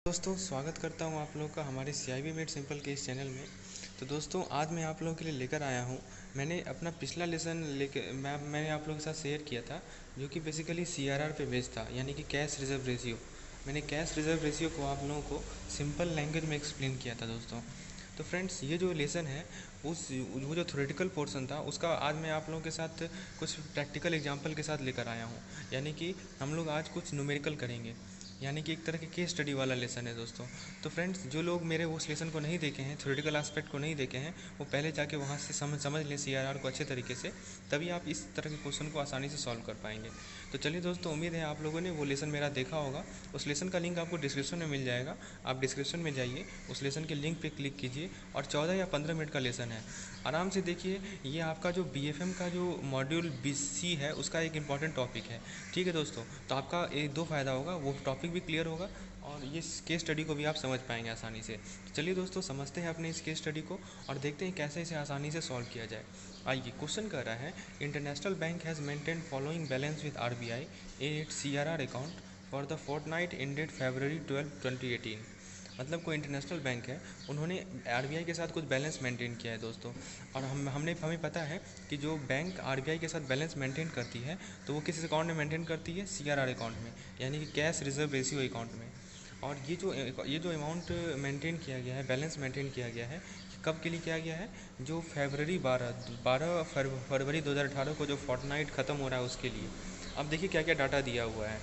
दोस्तों स्वागत करता हूं आप लोगों का हमारे CIB मेड सिंपल के इस चैनल में। तो दोस्तों आज मैं आप लोगों के लिए लेकर आया हूं। मैंने अपना पिछला लेसन मैंने आप लोगों के साथ शेयर किया था, जो कि बेसिकली CRR पे बेस्ड था, यानी कि कैश रिज़र्व रेशियो। मैंने कैश रिज़र्व रेशियो को आप लोगों को सिंपल लैंग्वेज में एक्सप्लेन किया था दोस्तों। तो फ्रेंड्स, ये जो लेसन है वो जो थ्योरेटिकल पोर्शन था उसका आज मैं आप लोगों के साथ कुछ प्रैक्टिकल एग्जांपल के साथ लेकर आया हूँ। यानी कि हम लोग आज कुछ न्यूमेरिकल करेंगे, यानी कि एक तरह के केस स्टडी वाला लेसन है दोस्तों। तो फ्रेंड्स, जो लोग मेरे उस लेसन को नहीं देखे हैं, थ्योरेटिकल एस्पेक्ट को नहीं देखे हैं, वो पहले जाके वहाँ से समझ लें CRR को अच्छे तरीके से, तभी आप इस तरह के क्वेश्चन को आसानी से सॉल्व कर पाएंगे। तो चलिए दोस्तों, उम्मीद है आप लोगों ने वो लेसन मेरा देखा होगा। उस लेसन का लिंक आपको डिस्क्रिप्शन में मिल जाएगा। आप डिस्क्रिप्शन में जाइए, उस लेसन के लिंक पे क्लिक कीजिए और 14 या 15 मिनट का लेसन है, आराम से देखिए। ये आपका जो BFM का जो मॉड्यूल BC है उसका एक इंपॉर्टेंट टॉपिक है। ठीक है दोस्तों, तो आपका एक दो फ़ायदा होगा, वो टॉपिक भी क्लियर होगा और ये केस स्टडी को भी आप समझ पाएंगे आसानी से। तो चलिए दोस्तों, समझते हैं अपने इस केस स्टडी को और देखते हैं कैसे इसे आसानी से सॉल्व किया जाए। आइए, क्वेश्चन कर रहा है, international bank has maintain following balance with RBI in its CRR account for the fortnight ended February 12, 2018। मतलब कोई इंटरनेशनल बैंक है, उन्होंने RBI के साथ कुछ बैलेंस मेंटेन किया है दोस्तों। और हमें पता है कि जो बैंक RBI के साथ बैलेंस मेंटेन करती है, तो वो किस अकाउंट में मेंटेन करती है? CRR अकाउंट में, यानी कि कैश रिजर्व रेशियो अकाउंट में। और ये जो अमाउंट मेंटेन किया गया है, बैलेंस मेंटेन किया गया है, कब के लिए किया गया है? जो फरवरी 2018 को जो फोर्टनाइट ख़त्म हो रहा है उसके लिए। अब देखिए क्या क्या डाटा दिया हुआ है।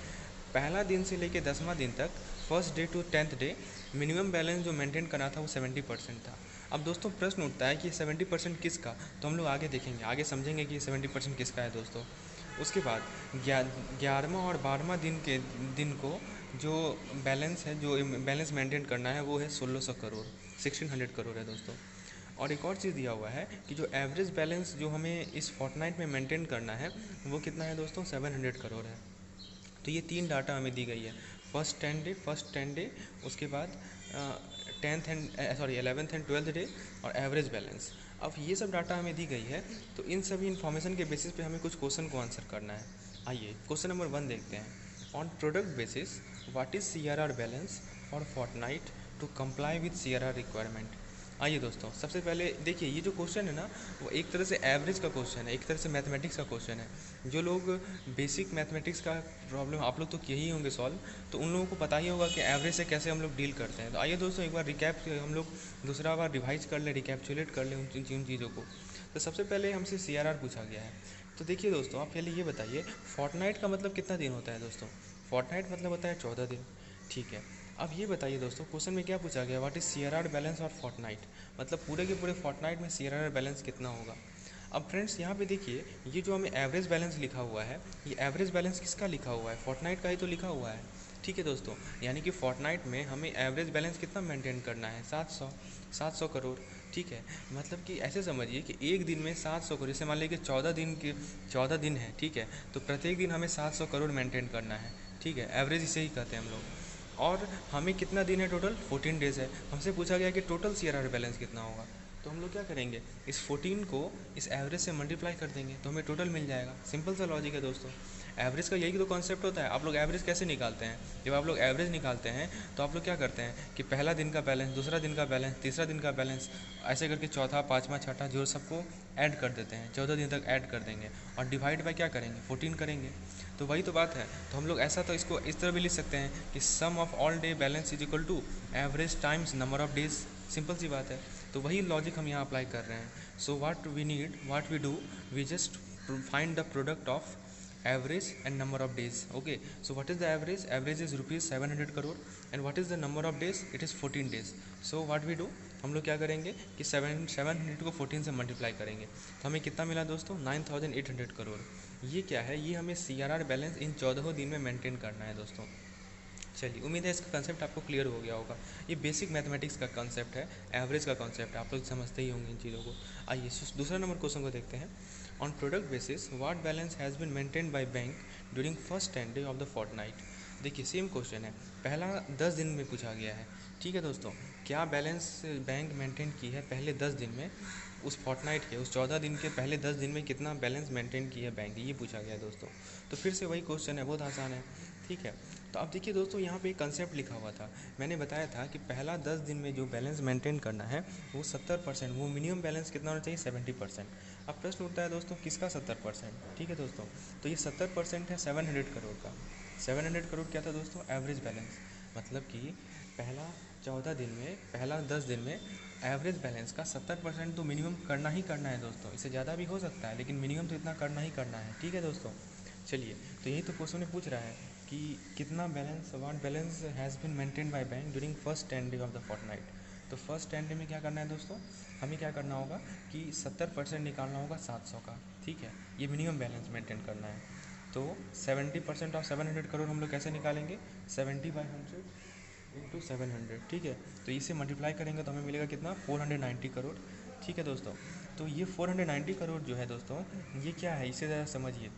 पहला दिन से लेकर 10वां दिन तक, first day to 10th day, minimum balance जो मेंटेन करना था वो 70% था। अब दोस्तों प्रश्न उठता है कि 70% किसका? तो हम लोग आगे देखेंगे, आगे समझेंगे कि 70% किसका है दोस्तों। उसके बाद 11वां और 12वां दिन को जो बैलेंस है, जो बैलेंस मेंटेन करना है, वो है 1600 करोड़, 1600 करोड़ है दोस्तों। और एक और चीज़ दिया हुआ है कि जो एवरेज बैलेंस जो हमें इस फोर्टनाइट में मेंटेन करना है, वो कितना है दोस्तों? 700 करोड़ है। तो ये तीन डाटा हमें दी गई है, फर्स्ट 10 डे, उसके बाद 11th एंड 12th डे, और एवरेज बैलेंस। अब ये सब डाटा हमें दी गई है, तो इन सभी इन्फॉर्मेशन के बेसिस पे हमें कुछ क्वेश्चन को आंसर करना है। आइए क्वेश्चन नंबर 1 देखते हैं। On product basis, what is CRR balance for fortnight to comply with CRR requirement? आइए दोस्तों, सबसे पहले देखिए, ये जो क्वेश्चन है ना, वो एक तरह से एवरेज का क्वेश्चन है, एक तरह से मैथमेटिक्स का क्वेश्चन है। जो लोग बेसिक मैथमेटिक्स का प्रॉब्लम आप लोग तो किए ही होंगे सॉल्व, तो उन लोगों को पता ही होगा कि एवरेज से कैसे हम लोग डील करते हैं। तो आइए दोस्तों, एक बार रिकैप हम लोग दूसरा बार रिवाइज कर लें, रिकैप्चुलेट कर लें उन चीज़ों को। तो सबसे पहले हमसे CRR पूछा गया है। तो देखिए दोस्तों, आप पहले ये बताइए, फोर्टनाइट का मतलब कितना दिन होता है दोस्तों? फोर्टनाइट मतलब होता है 14 दिन। ठीक है, अब ये बताइए दोस्तों, क्वेश्चन में क्या पूछा गया? व्हाट इज़ CRR बैलेंस और फोर्टनाइट, मतलब पूरे के पूरे फोर्टनाइट में CRR बैलेंस कितना होगा? अब फ्रेंड्स यहाँ पे देखिए, ये जो हमें एवरेज बैलेंस लिखा हुआ है, ये एवरेज बैलेंस किसका लिखा हुआ है? फोर्टनाइट का ही तो लिखा हुआ है। ठीक है दोस्तों, यानी कि फोर्टनाइट में हमें एवरेज बैलेंस कितना मेंटेन करना है? 700 करोड़। ठीक है, मतलब कि ऐसे समझिए कि एक दिन में 700 करोड़, जैसे मान लीजिए कि 14 दिन है, ठीक है, तो प्रत्येक दिन हमें 700 करोड़ मेंटेन करना है। ठीक है, एवरेज इसे ही कहते हैं हम लोग। और हमें कितना दिन है टोटल? 14 डेज़ है। हमसे पूछा गया कि टोटल CRR बैलेंस कितना होगा, तो हम लोग क्या करेंगे? इस 14 को इस एवरेज से मल्टीप्लाई कर देंगे तो हमें टोटल मिल जाएगा। सिंपल सा लॉजिक है दोस्तों। एवरेज का यही तो कॉन्सेप्ट होता है। आप लोग एवरेज कैसे निकालते हैं? जब आप लोग एवरेज निकालते हैं तो आप लोग क्या करते हैं कि पहला दिन का बैलेंस, दूसरा दिन का बैलेंस, तीसरा दिन का बैलेंस, ऐसे करके चौथा, पाँचवा, छठा, जो सबको ऐड कर देते हैं, 14 दिन तक ऐड कर देंगे और डिवाइड बाय क्या करेंगे? 14 करेंगे। तो वही तो बात है। तो हम लोग ऐसा तो इसको इस तरह भी लिख सकते हैं कि sum of all day balance is equal to average times number of days. Simple सी बात है। तो वही लॉजिक हम यहाँ अप्लाई कर रहे हैं। So what we do, we just find the product of average and number of days. Okay, so what is the average? Average is rupees 700 crore, and what is the number of days? It is 14 days. So what we do, हम लोग क्या करेंगे कि 700 को 14 से multiply करेंगे, तो हमें कितना मिला दोस्तों? 9800 करोड़। ये क्या है? ये हमें CRR बैलेंस इन 14 दिन में मेंटेन करना है दोस्तों। चलिए, उम्मीद है इसका कंसेप्ट आपको क्लियर हो गया होगा। ये बेसिक मैथमेटिक्स का कंसेप्ट है, एवरेज का कंसेप्ट है, आप लोग समझते ही होंगे इन चीज़ों को। आइए दूसरा नंबर क्वेश्चन को देखते हैं। On product basis, what balance has been maintained by bank during first 10 day of the fortnight? देखिए सेम क्वेश्चन है, पहला 10 दिन में पूछा गया है। ठीक है दोस्तों, क्या बैलेंस बैंक मेंटेन की है पहले 10 दिन में? उस फोर्टनाइट के उस 14 दिन के पहले 10 दिन में कितना बैलेंस मेंटेन की है बैंक, ये पूछा गया है दोस्तों। तो फिर से वही क्वेश्चन है, बहुत आसान है। ठीक है, तो अब देखिए दोस्तों, यहाँ पे एक कंसेप्ट लिखा हुआ था, मैंने बताया था कि पहला 10 दिन में जो बैलेंस मेंटेन करना है वो 70%, वो मिनिमम बैलेंस कितना होना चाहिए 70%। अब प्रश्न उठता है दोस्तों किसका 70%, ठीक है दोस्तों, तो ये 70% है 700 करोड़ का। 700 करोड़ क्या था दोस्तों, एवरेज बैलेंस, मतलब कि पहला 14 दिन में, पहला 10 दिन में एवरेज बैलेंस का 70% तो मिनिमम करना ही करना है दोस्तों, इससे ज़्यादा भी हो सकता है लेकिन मिनिमम तो इतना करना ही करना है, ठीक है दोस्तों। चलिए, तो यही तो क्वेश्चन में पूछ रहा है कि कितना balance, what balance has been maintain by bank during first 10 day of the fortnight. तो फर्स्ट 10 डे में क्या करना है दोस्तों, हमें क्या करना होगा कि 70% निकालना होगा 700 का, ठीक है, ये मिनिमम बैलेंस मेंटेन करना है। तो 70% ऑफ 700 करोड़ हम लोग कैसे निकालेंगे, 70/100 इंटू 700, ठीक है, तो इसे मल्टीप्लाई करेंगे तो हमें मिलेगा कितना, 490 करोड़, ठीक है दोस्तों। तो ये 490 करोड़ जो है दोस्तों, ये क्या है इसे ज़रा समझिए,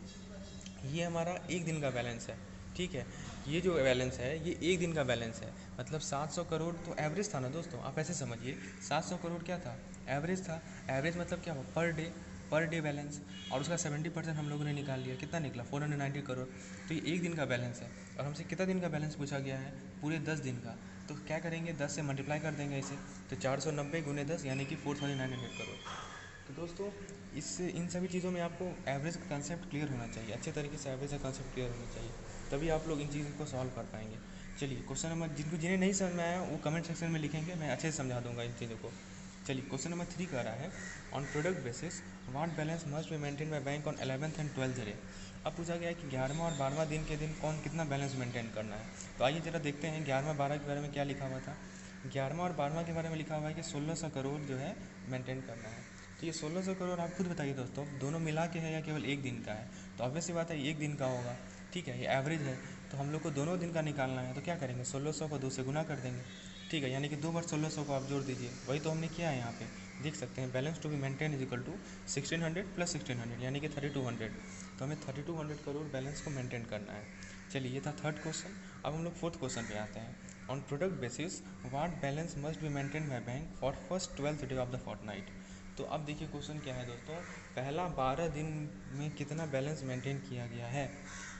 ये हमारा एक दिन का बैलेंस है, ठीक है, ये जो बैलेंस है ये एक दिन का बैलेंस है, मतलब 700 करोड़ तो एवरेज था ना दोस्तों, आप ऐसे समझिए 700 करोड़ क्या था, एवरेज था। एवरेज मतलब क्या हुआ, पर डे बैलेंस, और उसका 70% हम लोगों ने निकाल लिया, कितना निकला 490 करोड़। तो ये एक दिन का बैलेंस है और हमसे कितना दिन का बैलेंस पूछा गया है, पूरे 10 दिन का। तो क्या करेंगे, 10 से मल्टीप्लाई कर देंगे इसे, तो 490 गुने 10 यानी कि 4900 करोड़। तो दोस्तों, इससे इन सभी चीज़ों में आपको एवरेज का कंसेप्ट क्लियर होना चाहिए, अच्छे तरीके से एवरेज का कंसेप्ट क्लियर होना चाहिए, तभी आप लोग इन चीज़ों को सॉल्व कर पाएंगे। चलिए, क्वेश्चन नंबर, जिन्हें नहीं समझ में आया वो कमेंट सेक्शन में लिखेंगे, मैं अच्छे से समझा दूंगा इन चीज़ों को। चलिए, क्वेश्चन नंबर 3 कह रहा है, on product basis what balance must be maintain by bank on 11th and 12th day. अब पूछा गया है कि 11वां और 12वां दिन के दिन कौन कितना बैलेंस मेंटेन करना है। तो आइए ज़रा देखते हैं 11वां 12 के बारे में क्या लिखा हुआ था। 11वां और 12वां के बारे में लिखा हुआ है कि 1600 करोड़ जो है मेंटेन करना है। तो ये 1600 करोड़ आप खुद बताइए दोस्तों, दोनों मिला के है या केवल एक दिन का है। तो ऑब्वियस सी बात है एक दिन का होगा, ठीक है, ये एवरेज है, तो हम लोग को दोनों दिन का निकालना है। तो क्या करेंगे, 1600 को 2 से गुना कर देंगे, ठीक है, यानी कि 2 बार 1600 को आप जोड़ दीजिए, वही तो हमने किया है यहाँ पे, देख सकते हैं balance to be maintain is equal to 1600 plus 1600 यानी कि 3200। तो हमें 3200 करोड़ बैलेंस को मेंटेन करना है। चलिए, ये था थर्ड क्वेश्चन। अब हम लोग फोर्थ क्वेश्चन पे आते हैं, on product basis what balance must be maintain by bank for first 12th day of the fortnight. तो अब देखिए क्वेश्चन क्या है दोस्तों, पहला 12 दिन में कितना बैलेंस मेंटेन किया गया है।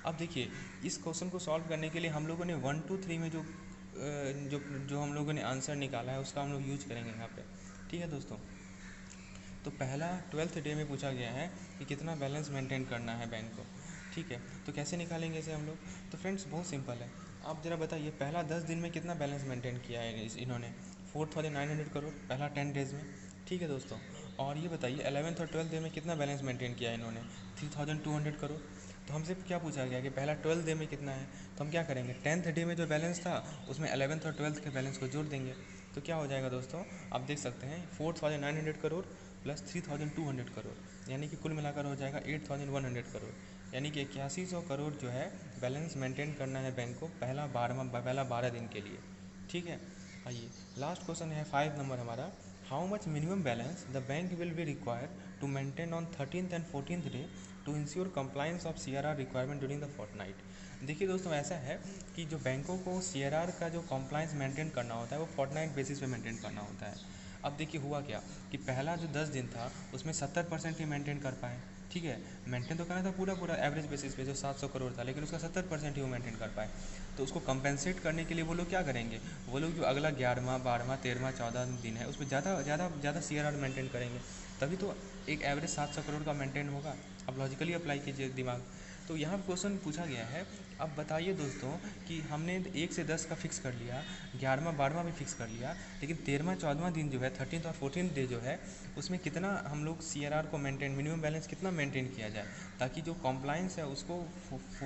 अब देखिए, इस क्वेश्चन को सॉल्व करने के लिए हम लोगों ने 1 2 3 में जो हम लोगों ने आंसर निकाला है उसका हम लोग यूज करेंगे यहाँ पे, ठीक है दोस्तों। तो पहला 12th डे में पूछा गया है कि कितना बैलेंस मेंटेन करना है बैंक को, ठीक है, तो कैसे निकालेंगे इसे हम लोग। तो फ्रेंड्स बहुत सिंपल है, आप ज़रा बताइए पहला 10 दिन में कितना बैलेंस मेंटेन किया है इन्होंने, 4900 करोड़ पहला 10 डेज़ में, ठीक है दोस्तों। और ये बताइए 11th और 12th डे में कितना बैलेंस मेंटेन किया है इन्होंने, 3200 करोड़। तो हमसे क्या पूछा गया कि पहला 12th डे में कितना है, तो हम क्या करेंगे 10th डे में जो बैलेंस था उसमें 11th और 12th के बैलेंस को जोड़ देंगे। तो क्या हो जाएगा दोस्तों, आप देख सकते हैं 4900 करोड़ प्लस 3200 करोड़, यानी कि कुल मिलाकर हो जाएगा 8100 करोड़, यानी कि 8100 करोड़ जो है बैलेंस मेंटेन करना है बैंक को पहला 12 दिन के लिए, ठीक है। आइए लास्ट क्वेश्चन है 5 नंबर हमारा, how much minimum balance the bank will be required to maintain on 13th and 14th day to ensure compliance of CRR requirement during the fortnight. देखिए दोस्तों, ऐसा है कि जो बैंकों को CRR का जो कंप्लाइंस मेंटेन करना होता है वो फोर्टनाइट बेसिस पे मेंटेन करना होता है। अब देखिए हुआ क्या कि पहला जो 10 दिन था उसमें 70% ही मेंटेन कर पाए, ठीक है, मेंटेन तो करना था पूरा एवरेज बेसिस पे जो 700 करोड़ था, लेकिन उसका 70% ही वो मेंटेन कर पाए। तो उसको कंपेंसेट करने के लिए वो लोग क्या करेंगे, वो लोग जो अगला 11वां 12वां 13वां 14 दिन है उसमें ज़्यादा CRR मेंटेन करेंगे, तभी तो एक एवरेज 700 करोड़ का मेंटेन होगा। अब लॉजिकली अप्लाई कीजिए दिमाग। तो यहाँ क्वेश्चन पूछा गया है, अब बताइए दोस्तों कि हमने 1 से 10 का फिक्स कर लिया, 11वां 12वां भी फिक्स कर लिया, लेकिन 13वां 14वां दिन जो है 13th और 14th डे जो है उसमें कितना हम लोग CRR को मेंटेन, मिनिमम बैलेंस कितना मेंटेन किया जाए ताकि जो कॉम्प्लाइंस है उसको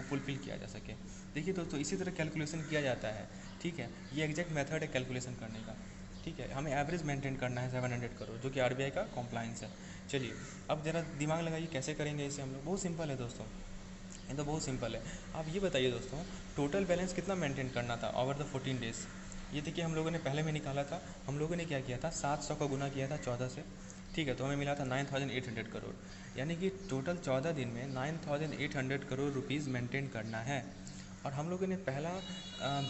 फुलफिल किया जा सके। देखिए दोस्तों, इसी तरह कैलकुलेशन किया जाता है, ठीक है, ये एग्जैक्ट मेथड है कैलकुलेशन करने का, ठीक है। हमें एवरेज मेंटेन करना है 700 करोड़ जो कि RBI का कॉम्प्लाइंस है। चलिए, अब ज़रा दिमाग लगाइए कैसे करेंगे इसे हम लोग, बहुत सिंपल है दोस्तों, ये तो बहुत सिंपल है। आप ये बताइए दोस्तों, टोटल बैलेंस कितना मेंटेन करना था ओवर द 14 डेज़। ये देखिए हम लोगों ने पहले में निकाला था, हम लोगों ने क्या किया था 700 का गुना किया था 14 से, ठीक है, तो हमें मिला था 9800 करोड़, यानी कि टोटल 14 दिन में 9800 करोड़ रुपीज़ मेंटेन करना है। और हम लोगों ने पहला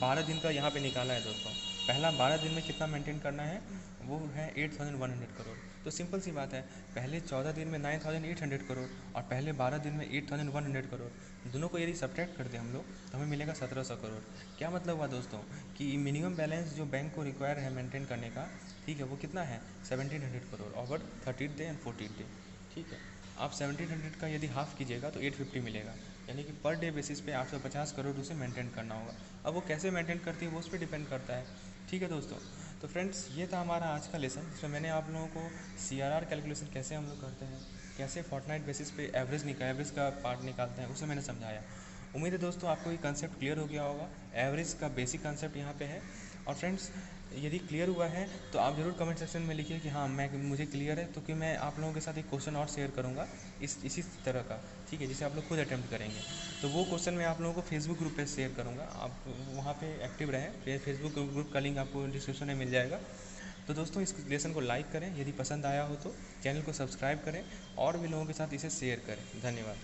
12 दिन का यहाँ पे निकाला है दोस्तों, पहला 12 दिन में कितना मेंटेन करना है, वो है 8100 करोड़। तो सिंपल सी बात है, पहले 14 दिन में 9800 करोड़ और पहले 12 दिन में 8100 करोड़, दोनों को यदि सब्ट्रैक्ट कर दें हम लोग तो हमें मिलेगा 1700 करोड़। क्या मतलब हुआ दोस्तों कि मिनिमम बैलेंस जो बैंक को रिक्वायर है मेंटेन करने का, ठीक है, वो कितना है 1700 crore over 30 day and 14 day. ठीक है, आप 1700 का यदि हाफ कीजिएगा तो 850 मिलेगा, यानी कि पर डे बेसिस पे 850 करोड़ उसे मेंटेन करना होगा। अब वो कैसे मेंटेन करती है वो उस पर डिपेंड करता है। ठीक है दोस्तों, तो फ्रेंड्स ये था हमारा आज का लेसन, जिसमें मैंने आप लोगों को CRR कैलकुलेशन कैसे हम लोग करते हैं, कैसे फोर्टनाइट बेसिस पे एवरेज का पार्ट निकालते हैं, उसे मैंने समझाया। उम्मीद है दोस्तों आपको ये कंसेप्ट क्लियर हो गया होगा। एवरेज का बेसिक कंसेप्ट यहाँ पे है। और फ्रेंड्स यदि क्लियर हुआ है तो आप ज़रूर कमेंट सेक्शन में लिखिए कि हाँ मुझे क्लियर है, तो कि मैं आप लोगों के साथ एक क्वेश्चन और शेयर करूँगा इसी तरह का, ठीक है, जिसे आप लोग खुद अटैम्प्ट करेंगे। तो वो क्वेश्चन मैं आप लोगों को फेसबुक ग्रुप पे शेयर करूँगा, आप वहाँ पे एक्टिव रहें। फेसबुक ग्रुप का लिंक आपको डिस्क्रिप्शन में मिल जाएगा। तो दोस्तों इस लेसन को लाइक करें, यदि पसंद आया हो तो चैनल को सब्सक्राइब करें और भी लोगों के साथ इसे शेयर करें। धन्यवाद।